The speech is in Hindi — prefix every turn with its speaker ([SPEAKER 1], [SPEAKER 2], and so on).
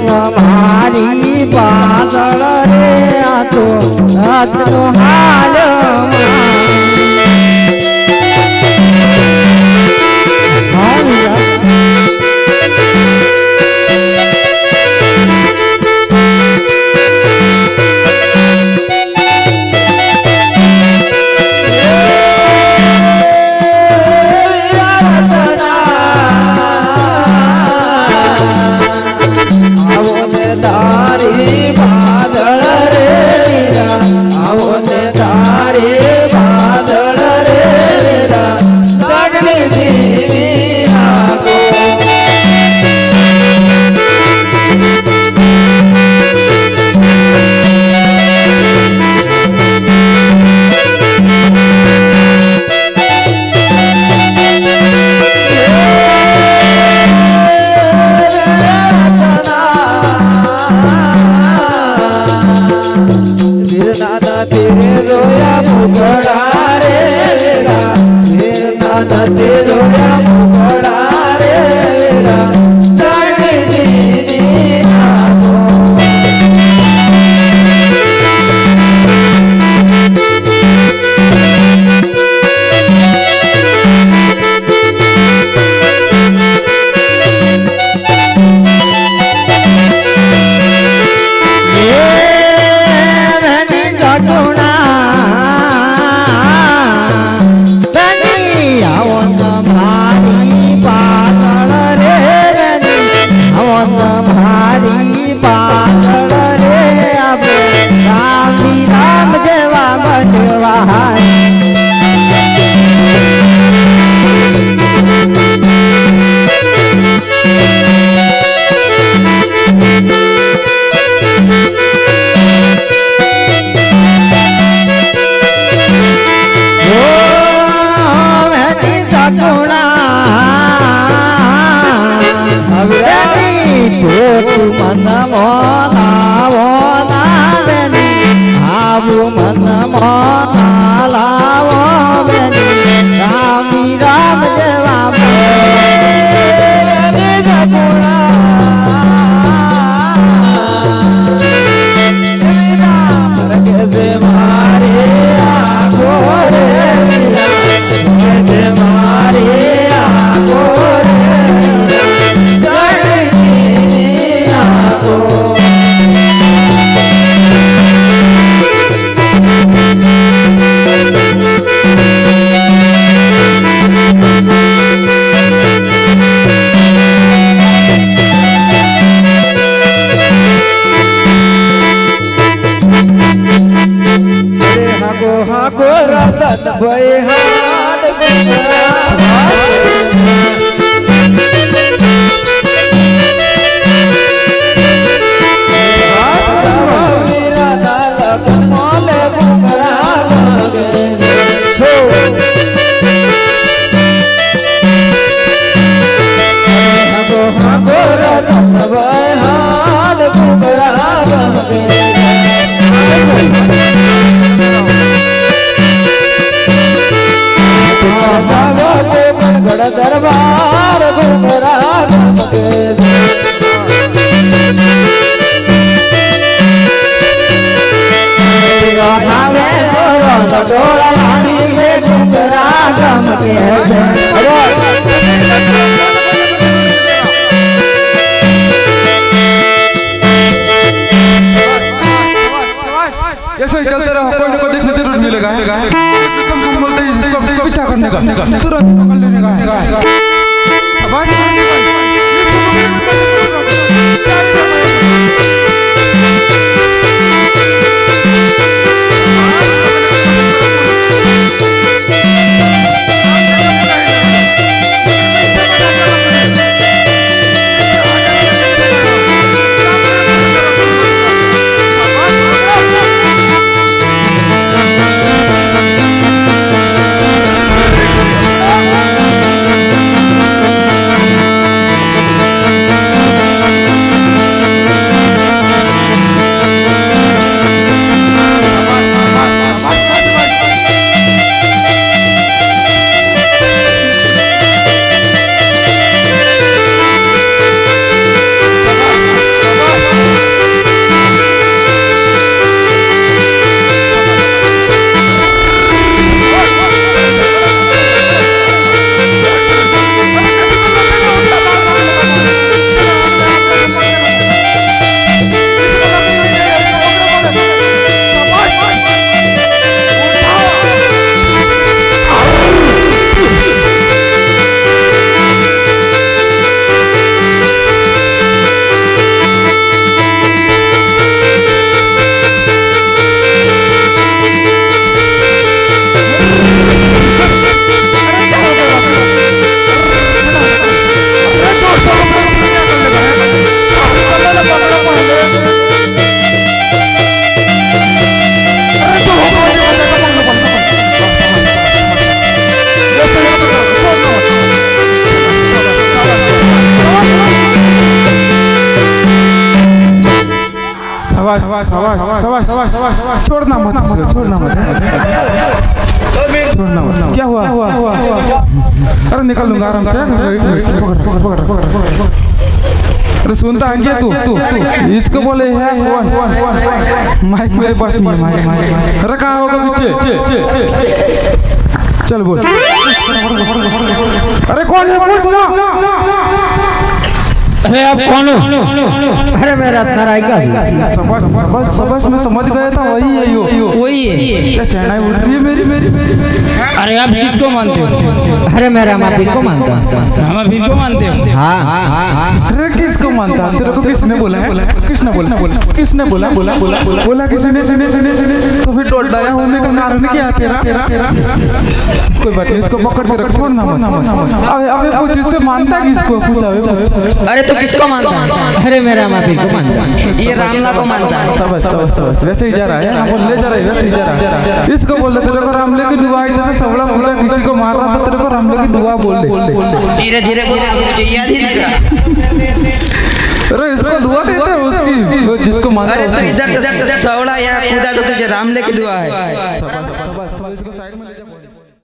[SPEAKER 1] મારી પાગળ રે આ તો રાતનો હાલ દરબાર ઘુમરા
[SPEAKER 2] ऐसे ही चलते रहो, कोई ना कोई देखने जरूर मिलेगा है। तुम बोलते ही इसको पीछा करने का, तुरंत पकड़ लेने का है। शाबाश। शाबाश शाबाश शाबाश शाबाश छोड़ना मत छोड़ना मत छोड़ना मत क्या हुआ अरे निकल लूंगा आराम से पकड़ अरे सुनता है क्या तू इसको बोले है कौन माइक मेरे पास नहीं है माइक रखा होगा पीछे चल बोल अरे कौन है बोल
[SPEAKER 1] अरे आप कौन हो? अरे मैं रत्ना राय का
[SPEAKER 2] सबस मैं समझ गया था वही है यो
[SPEAKER 1] वही है।
[SPEAKER 2] क्या शहनाई उड़ रही है मेरी
[SPEAKER 1] अरे आप किसको मानते हो? अरे मैं रामापीर को मानता हूँ। रामापीर को मानते हो? हाँ।
[SPEAKER 2] अरे किसको मानता है? तेरे को किसने बोला है? किसने बोला किसने? तो फिर डोडाया होने का कारण क्या है तेरा? कोई बात नहीं, इसको पकड़ के रख, छोड़ना मत। अबे पूछ, इससे मानता किसको? पूछा।
[SPEAKER 1] अरे तो किसको मानता है? अरे मैं रामापीर को मानता हूँ। ये रामला को मानता है।
[SPEAKER 2] सब वैसे ही जा रहा है, बोल ले जा रहा है, वैसे ही जा रहा है। इसको बोल तेरे को रामले की दुआ आई तो सबड़ा बोला किसी को मार रहा था, तेरे को रामले की दुआ बोल दे।
[SPEAKER 1] धीरे धीरे
[SPEAKER 2] अरे इसको दुआ देते हैं उसकी, जिसको मानता है।
[SPEAKER 1] अरे तो इधर सवड़ा यहाँ कूदा तो तुझे रामले की दुआ है।
[SPEAKER 2] इसको साइड में